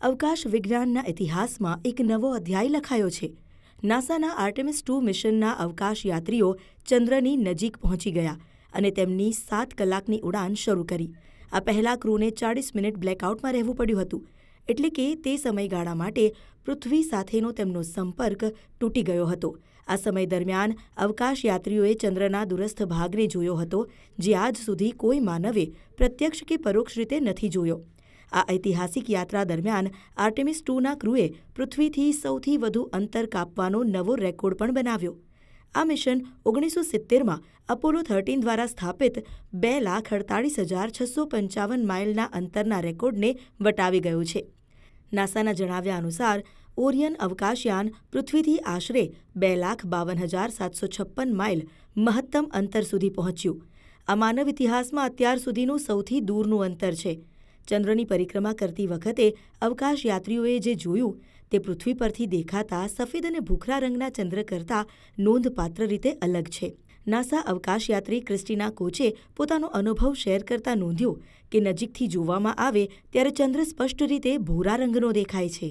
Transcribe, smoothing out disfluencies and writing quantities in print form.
અવકાશ વિજ્ઞાનના ઇતિહાસમાં એક નવો અધ્યાય લખાયો છે. નાસાના આર્ટેમિસ 2 મિશનના અવકાશ યાત્રીઓ ચંદ્રની નજીક પહોંચી ગયા અને તેમની 7 કલાકની ઉડાન શરૂ કરી. આ પહેલા ક્રૂને 40 મિનિટ બ્લેકઆઉટમાં રહેવું પડ્યું હતું, એટલે કે તે સમયગાળા માટે પૃથ્વી સાથેનો તેમનો સંપર્ક તૂટી ગયો હતો. આ સમય દરમિયાન અવકાશ યાત્રીઓએ ચંદ્રના દૂરસ્થ ભાગને જોયો હતો, જે આજ સુધી કોઈ માનવે પ્રત્યક્ષ કે પરોક્ષ રીતે નથી જોયો. આ ઐતિહાસિક યાત્રા દરમિયાન આર્ટેમિસ 2ના ક્રૂએ પૃથ્વીથી સૌથી વધુ અંતર કાપવાનો નવો રેકોર્ડ પણ બનાવ્યો. આ મિશન 1970માં અપોલો 13 દ્વારા સ્થાપિત 2,48,655 માઇલના અંતરના રેકોર્ડને વટાવી ગયું છે. નાસાના જણાવ્યા અનુસાર ઓરિયન અવકાશયાન પૃથ્વીથી આશરે 2,52,756 માઇલ મહત્તમ અંતર સુધી પહોંચ્યું. આ માનવ ઇતિહાસમાં અત્યાર સુધીનું સૌથી દૂરનું અંતર છે. ચંદ્રની પરિક્રમા કરતી વખતે અવકાશ યાત્રીઓએ જે જોયું તે પૃથ્વી પરથી દેખાતા સફેદ અને ભૂખરા રંગના ચંદ્ર કરતાં નોંધપાત્ર રીતે અલગ છે. નાસા અવકાશયાત્રી ક્રિસ્ટિના કોચે પોતાનો અનુભવ શેર કરતા નોંધ્યું કે નજીકથી જોવામાં આવે ત્યારે ચંદ્ર સ્પષ્ટ રીતે ભૂરા રંગનો દેખાય છે.